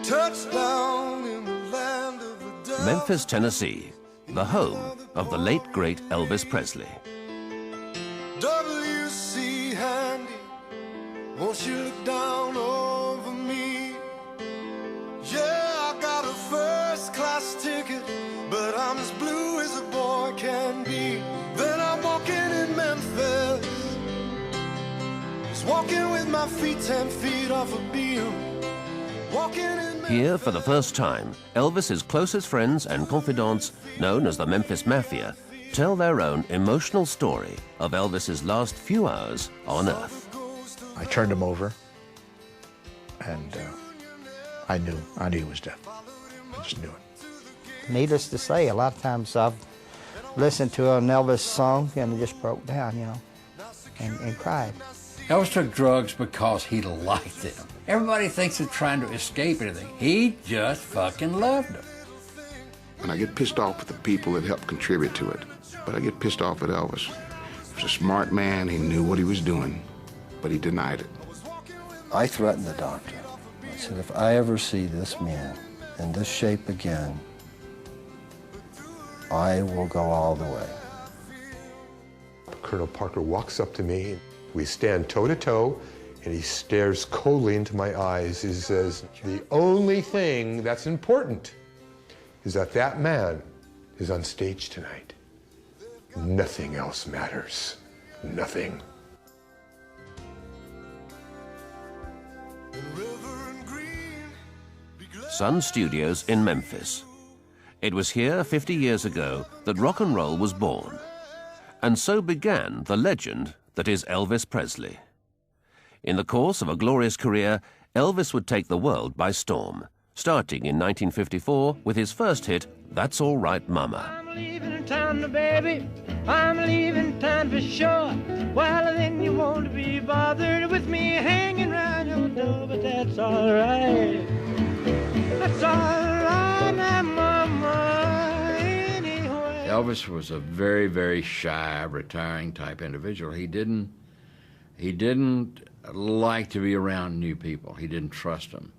Touchdown in the land of the devil. Memphis, Tennessee, the home of the late, great Elvis Presley. W.C. Handy, won't you look down over me? Yeah, I got a first-class ticket, but I'm as blue as a boy can be. Then I'm walking in Memphis, just walking with my feet 10 feet off a beam. Walking in Memphis. Here, for the first time, Elvis's closest friends and confidants, known as the Memphis Mafia, tell their own emotional story of Elvis's last few hours on Earth. I turned him over, and I knew he was dead. I just knew it. Needless to say, a lot of times I've listened to an Elvis song and just broke down, you know, and cried. Elvis took drugs because he liked them. Everybody thinks they're trying to escape anything. He just fucking loved them. And I get pissed off at the people that helped contribute to it. But I get pissed off at Elvis. He was a smart man, he knew what he was doing, but he denied it. I threatened the doctor. I said, if I ever see this man in this shape again, I will go all the way. Colonel Parker walks up to me. We stand toe-to-toe, and he stares coldly into my eyes. He says, the only thing that's important is that that man is on stage tonight. Nothing else matters. Nothing. Sun Studios in Memphis. It was here 50 years ago that rock and roll was born. And so began the legend that is Elvis Presley. In the course of a glorious career, Elvis would take the world by storm, starting in 1954 with his first hit, That's All Right Mama. I'm leaving town, baby. I'm leaving town for sure. Well, then you won't be bothered with me hanging around your door, but that's all right. That's all right, mama, anyway. Elvis was a very, very shy, retiring type individual. He didn't like to be around new people. He didn't trust them.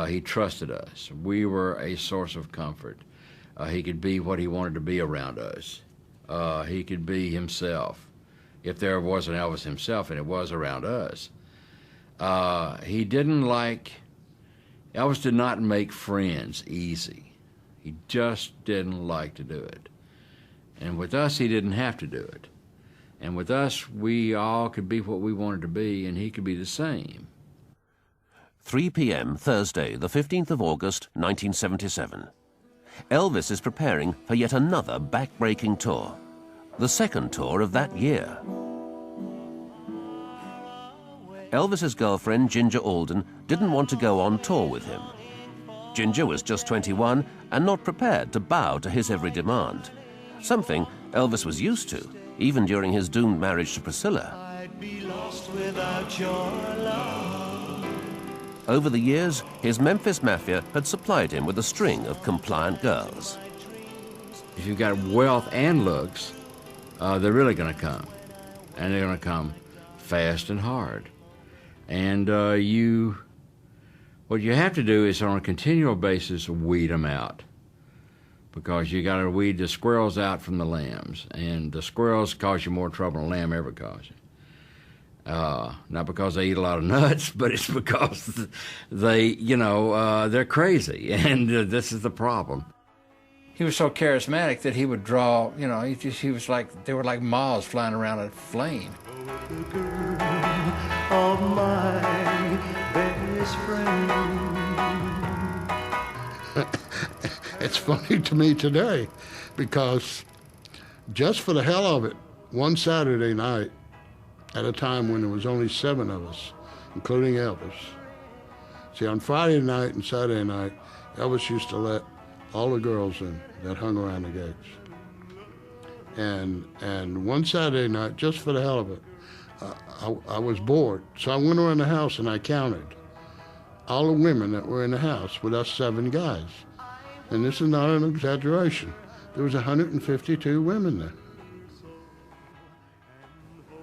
He trusted us. We were a source of comfort. He could be what he wanted to be around us. He could be himself. If there was an Elvis himself, and it was around us. Elvis did not make friends easy. He just didn't like to do it. And with us, he didn't have to do it. And with us, we all could be what we wanted to be, and he could be the same. 3 p.m. Thursday, the 15th of August, 1977. Elvis is preparing for yet another back-breaking tour, the second tour of that year. Elvis's girlfriend, Ginger Alden, didn't want to go on tour with him. Ginger was just 21 and not prepared to bow to his every demand, something Elvis was used to, even during his doomed marriage to Priscilla. I'd be lost without your love. Over the years, his Memphis Mafia had supplied him with a string of compliant girls. If you've got wealth and looks, they're really going to come. And they're going to come fast and hard. And what you have to do is, on a continual basis, weed them out. Because you got to weed the squirrels out from the lambs. And the squirrels cause you more trouble than a lamb ever caused you. Not because they eat a lot of nuts, but it's because they, they're crazy. And this is the problem. He was so charismatic that he would draw, he was like, they were like moths flying around a flame. Of my best friend. It's funny to me today because just for the hell of it, one Saturday night, at a time when there was only 7 of us, including Elvis. See, on Friday night and Saturday night, Elvis used to let all the girls in that hung around the gates. And one Saturday night, just for the hell of it, I was bored. So I went around the house and I counted all the women that were in the house with us 7 guys. And this is not an exaggeration. There was 152 women there.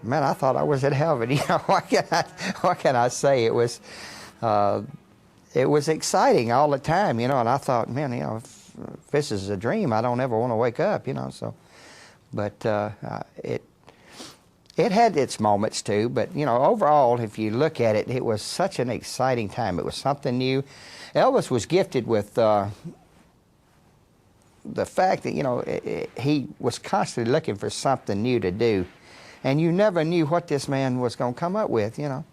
Man, I thought I was in heaven. What can I say? It was it was exciting all the time, you know, and I thought, man, you know, if this is a dream, I don't ever want to wake up, you know, so. But it had its moments too, but, you know, overall, if you look at it, it was such an exciting time. It was something new. Elvis was gifted with the fact that, you know, he was constantly looking for something new to do, and you never knew what this man was going to come up with, you know.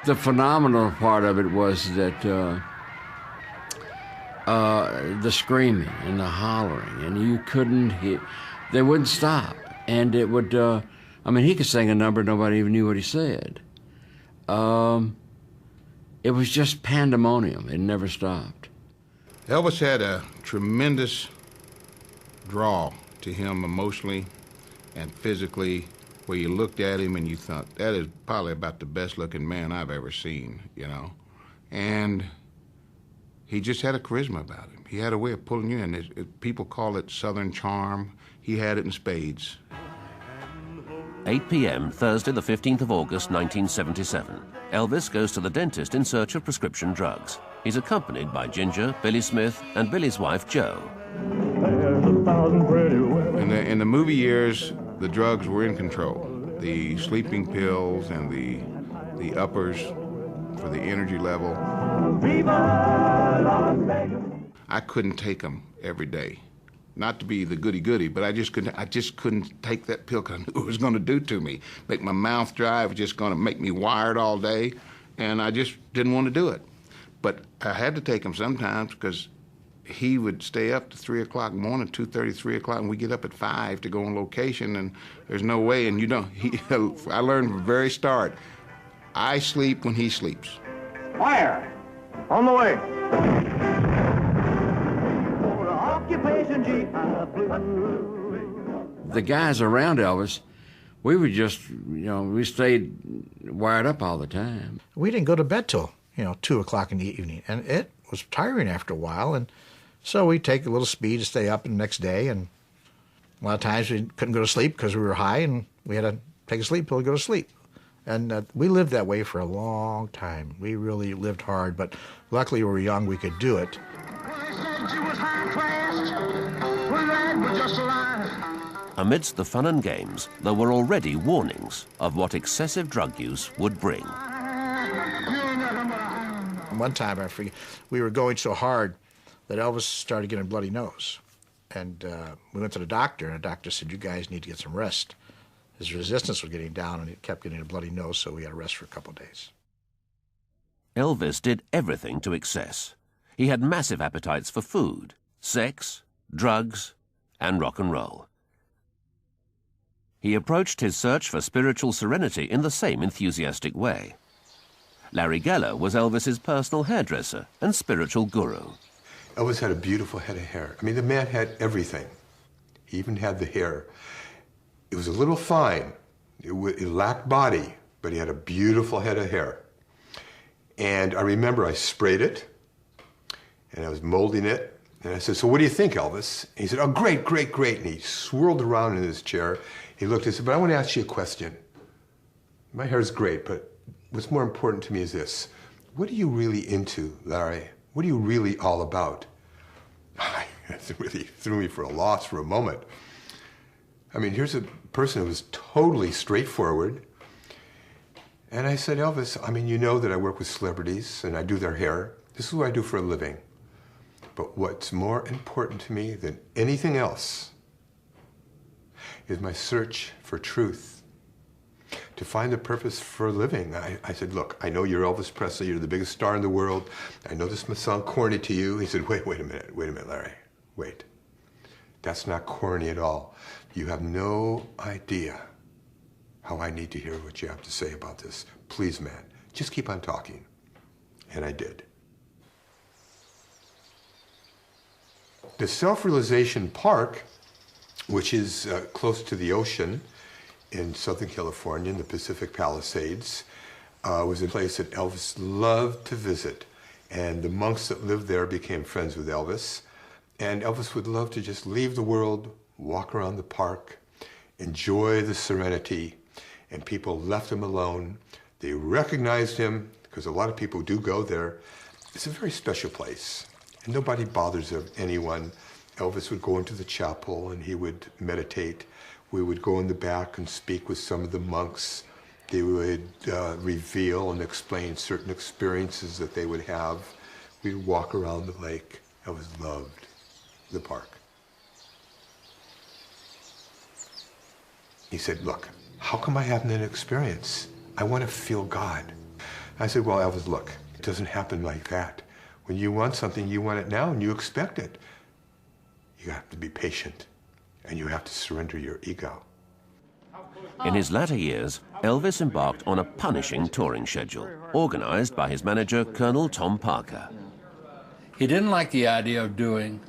The phenomenal part of it was that the screaming and the hollering, and you couldn't hear, they wouldn't stop. And it would, I mean, he could sing a number, nobody even knew what he said. It was just pandemonium. It never stopped. Elvis had a tremendous draw to him emotionally and physically, where you looked at him and you thought, that is probably about the best looking man I've ever seen, you know. And he just had a charisma about him. He had a way of pulling you in. People call it Southern charm. He had it in spades. 8 p.m., Thursday, the 15th of August, 1977. Elvis goes to the dentist in search of prescription drugs. He's accompanied by Ginger, Billy Smith, and Billy's wife, Jo. In the movie years, the drugs were in control. The sleeping pills and the uppers for the energy level. I couldn't take them every day. Not to be the goody-goody, but I just couldn't take that pill because I knew what it was going to do to me. Make my mouth dry, it was just going to make me wired all day, and I just didn't want to do it. But I had to take them sometimes because he would stay up to 3 o'clock in the morning, 2:30, 3 o'clock, and we get up at 5 to go on location, and there's no way. And you know, I learned from the very start, I sleep when he sleeps. Fire! On the way! The guys around Elvis, we would just, you know, we stayed wired up all the time. We didn't go to bed till, 2 o'clock in the evening, and it was tiring after a while, and so we'd take a little speed to stay up the next day, and a lot of times we couldn't go to sleep because we were high, and we had to take a sleep pill to go to sleep. And we lived that way for a long time. We really lived hard, but luckily we were young, we could do it. Amidst the fun and games, there were already warnings of what excessive drug use would bring. One time, I forget, we were going so hard that Elvis started getting a bloody nose. And we went to the doctor, and the doctor said, you guys need to get some rest. His resistance was getting down, and he kept getting a bloody nose, so we had to rest for a couple of days. Elvis did everything to excess. He had massive appetites for food, sex, drugs, and rock and roll. He approached his search for spiritual serenity in the same enthusiastic way. Larry Geller was Elvis's personal hairdresser and spiritual guru. Elvis had a beautiful head of hair. I mean, the man had everything. He even had the hair. It was a little fine. It lacked body, but he had a beautiful head of hair. And I remember I sprayed it, and I was molding it, and I said, so what do you think, Elvis? And he said, oh, great, great, great. And he swirled around in his chair. He looked and said, but I want to ask you a question. My hair is great, but what's more important to me is this. What are you really into, Larry? What are you really all about? It really threw me for a loss for a moment. I mean, here's a person who was totally straightforward. And I said, Elvis, I mean, you know that I work with celebrities and I do their hair. This is what I do for a living. But what's more important to me than anything else is my search for truth, to find the purpose for living. I said, look, I know you're Elvis Presley, you're the biggest star in the world. I know this must sound corny to you. He said, wait a minute, Larry, wait. That's not corny at all. You have no idea how I need to hear what you have to say about this. Please, man, just keep on talking. And I did. The Self-Realization Park, which is close to the ocean in Southern California, in the Pacific Palisades, was a place that Elvis loved to visit. And the monks that lived there became friends with Elvis. And Elvis would love to just leave the world, walk around the park, enjoy the serenity, and people left him alone. They recognized him, because a lot of people do go there. It's a very special place, and nobody bothers anyone. Elvis would go into the chapel and he would meditate. We would go in the back and speak with some of the monks. They would reveal and explain certain experiences that they would have. We'd walk around the lake. Elvis loved the park. He said, look, how come I having an experience? I want to feel God. I said, well, Elvis, look, it doesn't happen like that. When you want something, you want it now and you expect it. You have to be patient and you have to surrender your ego. In his latter years, Elvis embarked on a punishing touring schedule, organized by his manager, Colonel Tom Parker. He didn't like the idea of doing,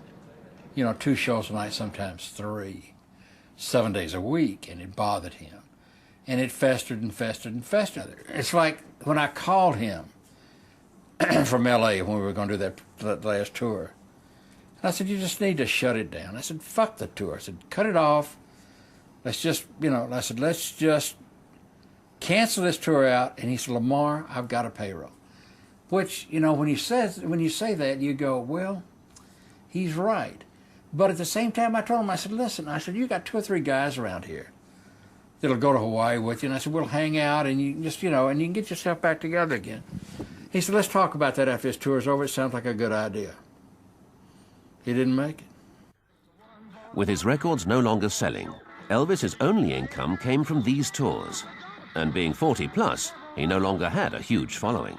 2 shows a night, sometimes 3, 7 days a week, and it bothered him. And it festered and festered and festered. It's like when I called him from L.A. when we were going to do that last tour. And I said, you just need to shut it down. I said, fuck the tour. I said, cut it off. Let's just, I said, let's just cancel this tour out. And he said, Lamar, I've got a payroll. Which, when you say that, you go, well, he's right. But at the same time, I told him, I said, listen, you got 2 or 3 guys around here that'll go to Hawaii with you. And I said, we'll hang out and you just, and you can get yourself back together again. He said, let's talk about that after this tour's over. It sounds like a good idea. He didn't make it. With his records no longer selling, Elvis's only income came from these tours. And being 40 plus, he no longer had a huge following.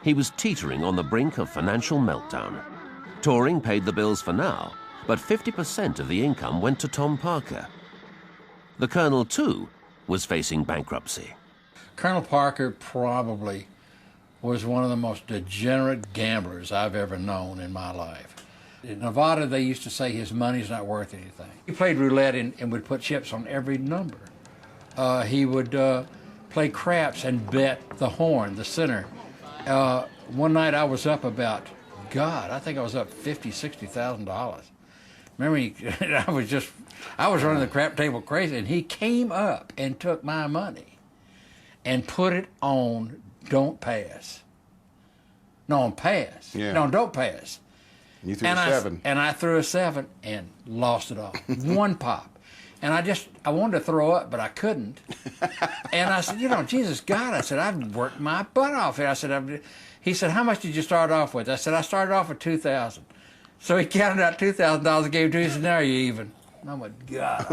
He was teetering on the brink of financial meltdown. Touring paid the bills for now, but 50% of the income went to Tom Parker. The Colonel, too, was facing bankruptcy. Colonel Parker probably was one of the most degenerate gamblers I've ever known in my life. In Nevada, they used to say his money's not worth anything. He played roulette and would put chips on every number. He would play craps and bet the horn, the center. One night I was up about, I think I was up $50,000, $60,000. Remember, I was running the crap table crazy, and he came up and took my money and put it on don't pass. No, on pass. Yeah. No, don't pass. You threw a 7. And I threw a 7 and lost it all. One pop. And I wanted to throw up, but I couldn't. And I said, Jesus God, I said, I've worked my butt off here. I said, he said, how much did you start off with? I said, I started off with $2,000. So he counted out $2,000 and gave it to me. He said, now you're even. And I went, God.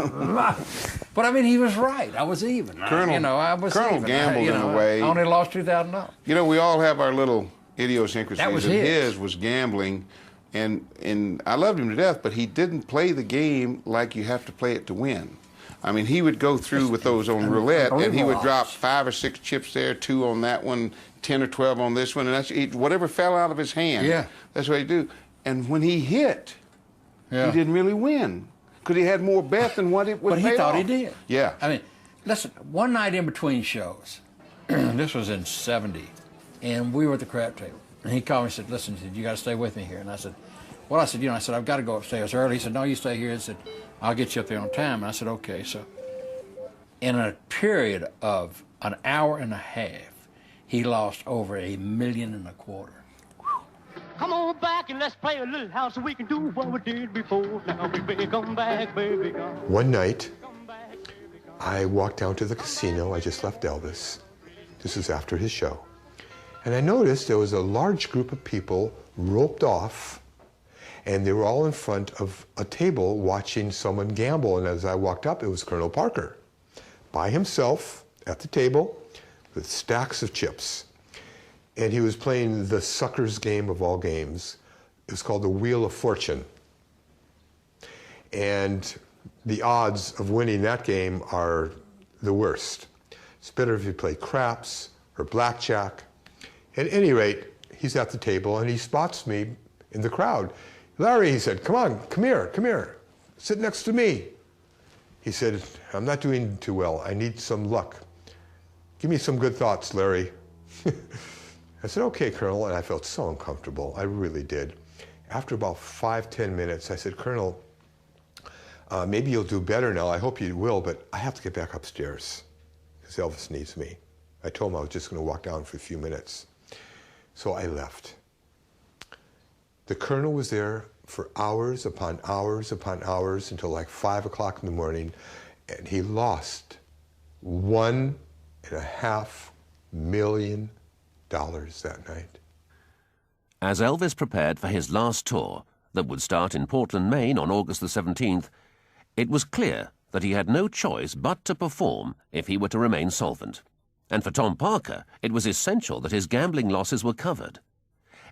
But I mean, he was right. I was even. I was Colonel even. gambled in a way. I only lost $2,000. We all have our little idiosyncrasies. That was and his. His was gambling. And I loved him to death, but he didn't play the game like you have to play it to win. I mean, he would go through with those on roulette, and he would drop 5 or 6 chips there, 2 on that one, 10 or 12 on this one, and that's whatever fell out of his hand. Yeah. That's what he'd do. And when he hit, he didn't really win because he had more bet than what it would pay off. But he thought he did. Yeah. I mean, listen, one night in between shows, this was in '70, and we were at the crap table. And he called me and said, listen, he said, you got to stay with me here. And I said, well, I said, I've got to go upstairs early. He said, no, you stay here. He said, I'll get you up there on time. And I said, okay. So in a period of an hour and a half, he lost over $1.25 million. Come on back and let's play a little house so we can do what we did before. Now, baby, come back, baby, come. One night, I walked down to the casino. I just left Elvis. This was after his show. And I noticed there was a large group of people roped off, and they were all in front of a table watching someone gamble. And as I walked up, it was Colonel Parker, by himself at the table with stacks of chips. And he was playing the sucker's game of all games. It was called the Wheel of Fortune. And the odds of winning that game are the worst. It's better if you play craps or blackjack. At any rate, he's at the table and he spots me in the crowd. Larry, he said, come on, come here, sit next to me. He said, I'm not doing too well. I need some luck. Give me some good thoughts, Larry. I said, okay, Colonel, and I felt so uncomfortable. I really did. After about 5-10 minutes, I said, Colonel, maybe you'll do better now. I hope you will, but I have to get back upstairs because Elvis needs me. I told him I was just going to walk down for a few minutes. So I left. The Colonel was there for hours upon hours upon hours until like 5 o'clock in the morning, and he lost $1.5 million that night. As Elvis prepared for his last tour, that would start in Portland, Maine on August the 17th, it was clear that he had no choice but to perform if he were to remain solvent. And for Tom Parker, it was essential that his gambling losses were covered.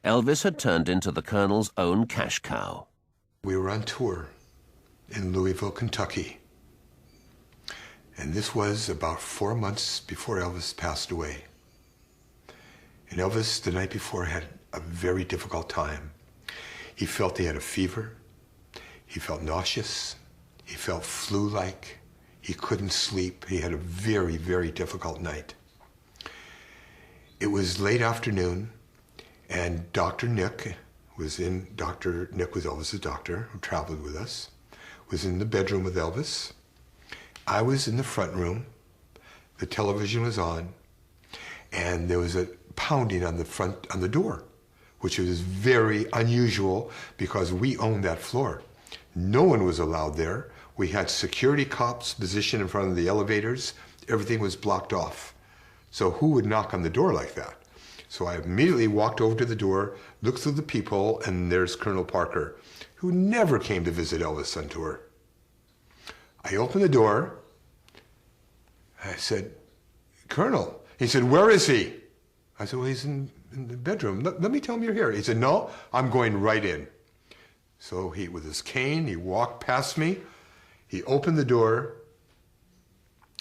Elvis had turned into the Colonel's own cash cow. We were on tour in Louisville, Kentucky. And this was about 4 months before Elvis passed away. And Elvis, the night before, had a very difficult time. He felt he had a fever. He felt nauseous. He felt flu-like. He couldn't sleep. He had a very, very difficult night. It was late afternoon, and Dr. Nick was Elvis's doctor, who traveled with us, was in the bedroom with Elvis. I was in the front room. The television was on, and there was a pounding on the door, which was very unusual because we owned that floor. No one was allowed there. We had security cops positioned in front of the elevators. Everything was blocked off. So who would knock on the door like that? So I immediately walked over to the door, looked through the peephole, and there's Colonel Parker, who never came to visit Elvis on tour. I opened the door. I said, "Colonel." He said, "Where is he?" I said, "Well, he's in the bedroom. Let me tell him you're here." He said, "No, I'm going right in." So he, with his cane, he walked past me. He opened the door,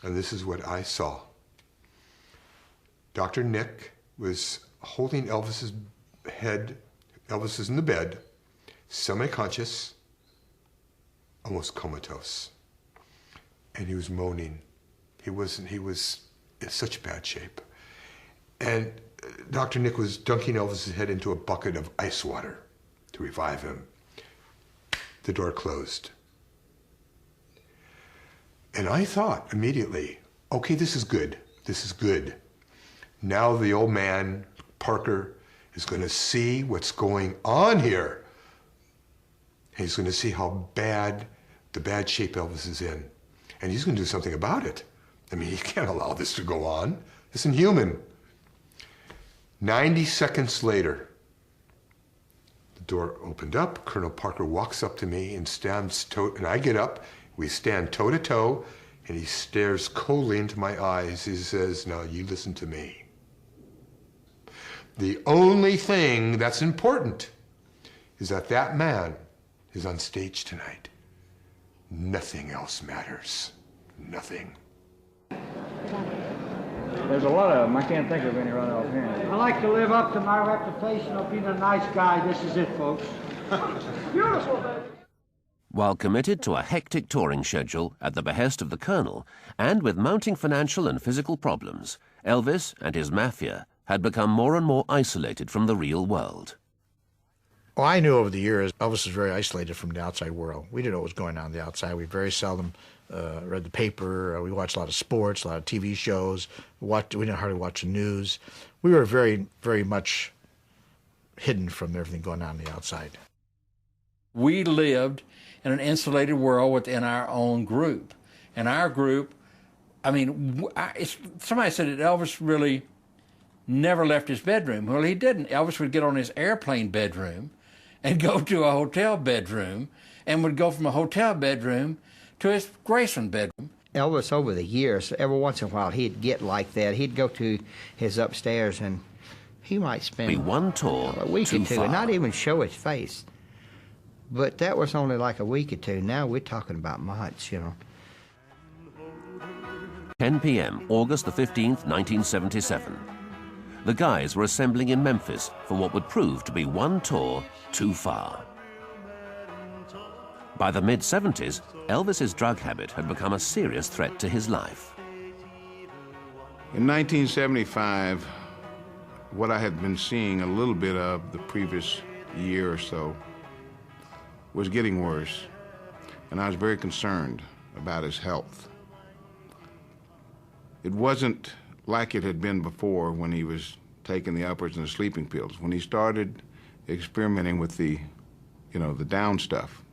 and this is what I saw. Dr. Nick was holding Elvis's head. Elvis was in the bed, semi-conscious, almost comatose. And he was moaning. He was in such bad shape. And Dr. Nick was dunking Elvis's head into a bucket of ice water to revive him. The door closed. And I thought immediately, okay, this is good. This is good. Now the old man, Parker, is going to see what's going on here. He's going to see how bad, the bad shape Elvis is in. And he's going to do something about it. I mean, he can't allow this to go on. It's inhuman. 90 seconds later, the door opened up. Colonel Parker walks up to me and and I get up. We stand toe to toe, and he stares coldly into my eyes. He says, "Now you listen to me. The only thing that's important is that that man is on stage tonight. Nothing else matters. Nothing." There's a lot of them. I can't think of any right offhand. I like to live up to my reputation of being a nice guy. This is it, folks. Beautiful, baby. While committed to a hectic touring schedule at the behest of the Colonel, and with mounting financial and physical problems, Elvis and his mafia had become more and more isolated from the real world. Well, I knew over the years Elvis was very isolated from the outside world. We didn't know what was going on in the outside. We very seldom read the paper. We watched a lot of sports, a lot of TV shows. We didn't hardly watch the news. We were very, very much hidden from everything going on the outside. We lived in an insulated world within our own group. And our group, I mean, somebody said that Elvis really never left his bedroom. Well, he didn't. Elvis would get on his airplane bedroom and go to a hotel bedroom, and would go from a hotel bedroom to his Graceland bedroom. Elvis, over the years, every once in a while, he'd get like that. He'd go to his upstairs, and he might spend one tour a week too or two far. and not even show his face. But that was only like a week or two. Now we're talking about months, you know. 10 p.m., August the 15th, 1977. The guys were assembling in Memphis for what would prove to be one tour too far. By the mid-70s, Elvis's drug habit had become a serious threat to his life. In 1975, what I had been seeing a little bit of the previous year or so was getting worse, and I was very concerned about his health. It wasn't like it had been before when he was taking the uppers and the sleeping pills. When he started experimenting with the down stuff,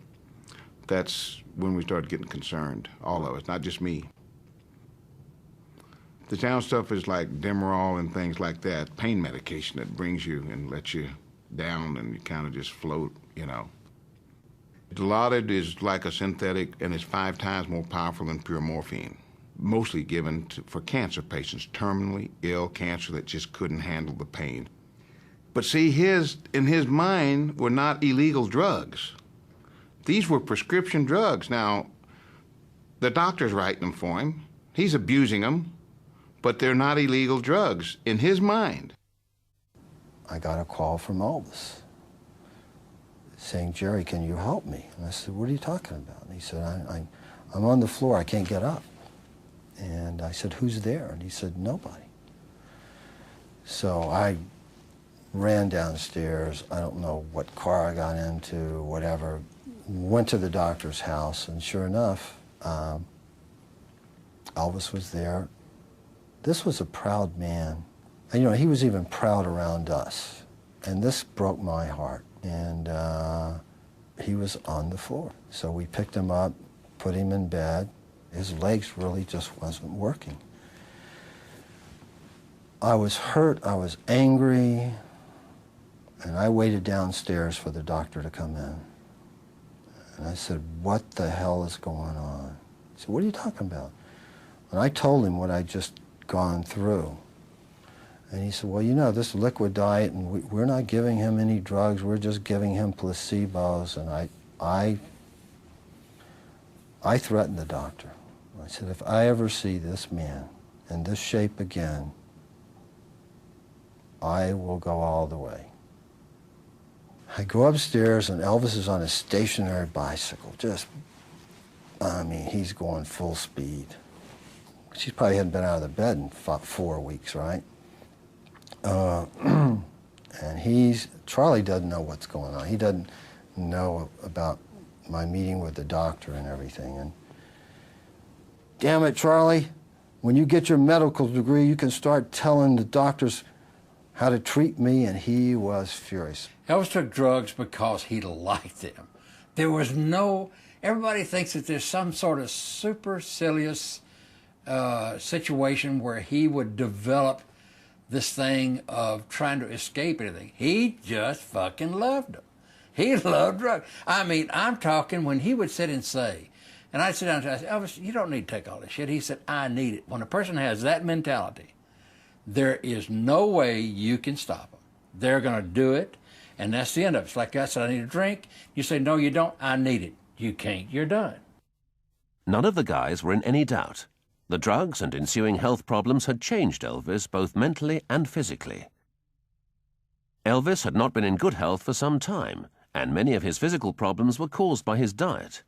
that's when we started getting concerned, all of us, not just me. The down stuff is like Demerol and things like that, pain medication that brings you and lets you down and you kind of just float, Dilaudid is like a synthetic and it's 5 times more powerful than pure morphine, mostly given for cancer patients, terminally ill cancer that just couldn't handle the pain. But see, in his mind were not illegal drugs. These were prescription drugs. Now, the doctor's writing them for him. He's abusing them, but they're not illegal drugs in his mind. I got a call from Elvis saying, "Jerry, can you help me?" And I said, "What are you talking about?" And he said, I'm on the floor, I can't get up. And I said, "Who's there?" And he said, "Nobody." So I ran downstairs. I don't know what car I got into, whatever. Went to the doctor's house, and sure enough, Elvis was there. This was a proud man. And, he was even proud around us. And this broke my heart. And he was on the floor. So we picked him up, put him in bed. His legs really just wasn't working. I was hurt, I was angry, and I waited downstairs for the doctor to come in. And I said, "What the hell is going on?" He said, "What are you talking about?" And I told him what I'd just gone through. And he said, "Well, this liquid diet, and we're not giving him any drugs, we're just giving him placebos." And I threatened the doctor. I said, "If I ever see this man in this shape again, I will go all the way." I go upstairs, and Elvis is on a stationary bicycle. He's going full speed. She probably hadn't been out of the bed in 4 weeks, right? And Charlie doesn't know what's going on. He doesn't know about my meeting with the doctor and everything. And damn it, Charlie, when you get your medical degree, you can start telling the doctors how to treat me. And he was furious. Elvis took drugs because he liked them. There was everybody thinks that there's some sort of supercilious situation where he would develop this thing of trying to escape anything. He just fucking loved them. He loved drugs. I'm talking when he would sit and say, and I'd sit down and say, "Elvis, you don't need to take all this shit." He said, "I need it." When a person has that mentality, there is no way you can stop them. They're going to do it, and that's the end of it. It's like I said, "I need a drink." You say, "No, you don't." "I need it." You can't. You're done. None of the guys were in any doubt. The drugs and ensuing health problems had changed Elvis both mentally and physically. Elvis had not been in good health for some time, and many of his physical problems were caused by his diet.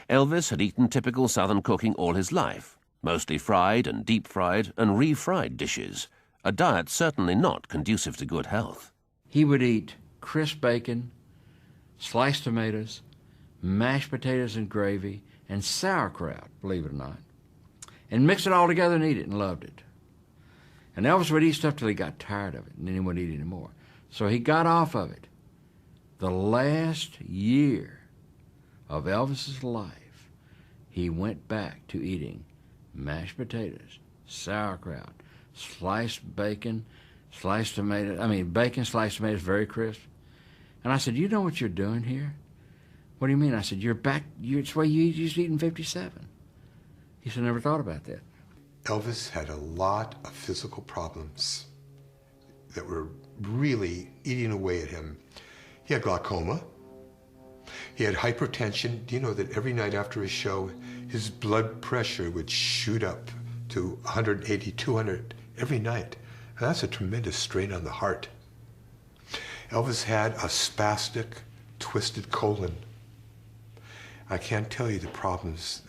Elvis had eaten typical Southern cooking all his life, mostly fried and deep-fried and refried dishes, a diet certainly not conducive to good health. He would eat crisp bacon, sliced tomatoes, mashed potatoes and gravy, and sauerkraut, believe it or not, and mix it all together and eat it, and loved it. And Elvis would eat stuff till he got tired of it, and then he wouldn't eat anymore. So he got off of it. The last year of Elvis's life, he went back to eating mashed potatoes, sauerkraut, sliced bacon, sliced tomatoes, bacon, sliced tomatoes, very crisp. And I said, "You know what you're doing here?" "What do you mean?" I said, "You're back, it's the way you used to eat in 57. He said, "Never thought about that." Elvis had a lot of physical problems that were really eating away at him. He had glaucoma. He had hypertension. Do you know that every night after a show, his blood pressure would shoot up to 180, 200 every night? And that's a tremendous strain on the heart. Elvis had a spastic, twisted colon. I can't tell you the problems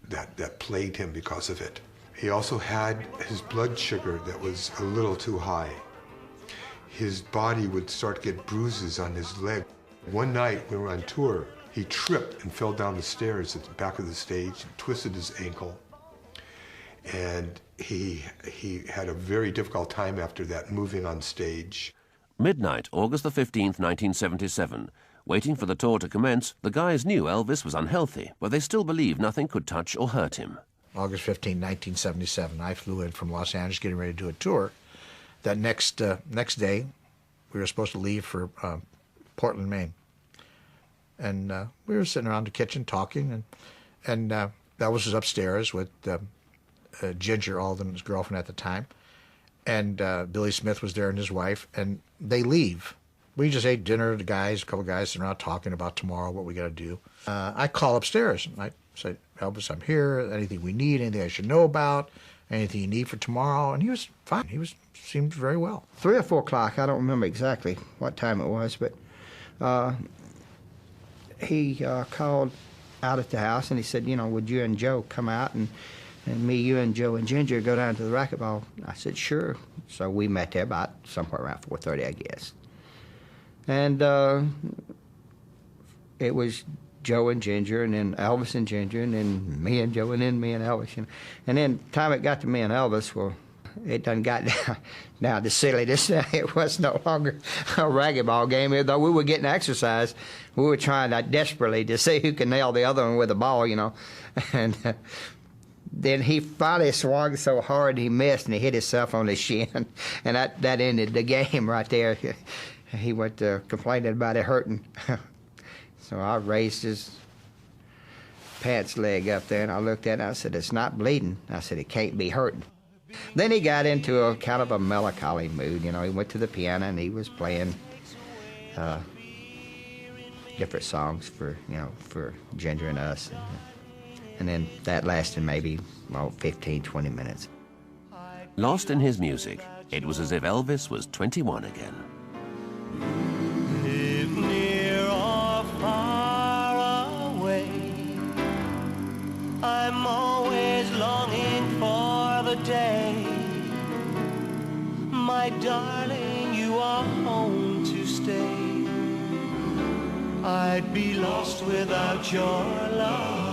that plagued him because of it. He also had his blood sugar that was a little too high. His body would start to get bruises on his leg. One night we were on tour, he tripped and fell down the stairs at the back of the stage and twisted his ankle. And he had a very difficult time after that moving on stage. Midnight, August the 15th, 1977. Waiting for the tour to commence, the guys knew Elvis was unhealthy, but they still believed nothing could touch or hurt him. August 15, 1977, I flew in from Los Angeles getting ready to do a tour. That next day, we were supposed to leave for Portland, Maine. And we were sitting around the kitchen talking, and Elvis was upstairs with Ginger Alden, his girlfriend at the time, and Billy Smith was there and his wife, and they leave. We just ate dinner, the guys, a couple of guys sitting around talking about tomorrow, what we got to do. I call upstairs, and I say, Elvis, I'm here, anything we need, anything I should know about, anything you need for tomorrow, and he was fine. Seemed very well. 3 or 4 o'clock, I don't remember exactly what time it was, but he called out at the house, and he said, would you and Joe come out, and me, you, and Joe and Ginger go down to the racquetball? I said, sure. So we met there about somewhere around 4:30, I guess. And it was Joe and Ginger, and then Elvis and Ginger, and then me and Joe, and then me and Elvis. And then time it got to me and Elvis, well, it done got down to silliness. It was no longer a racquetball game. Though we were getting exercise, we were trying desperately to see who could nail the other one with the ball, And then he finally swung so hard he missed, and he hit himself on the shin. And that ended the game right there. He went complaining about it hurting. So I raised his pants leg up there, and I looked at it, and I said, it's not bleeding. I said, it can't be hurting. Then he got into a kind of a melancholy mood. He went to the piano, and he was playing different songs for Ginger and us. And then that lasted maybe 15, 20 minutes. Lost in his music, it was as if Elvis was 21 again. Live near or far away, I'm always longing for the day, my darling, you are home to stay. I'd be lost without your love.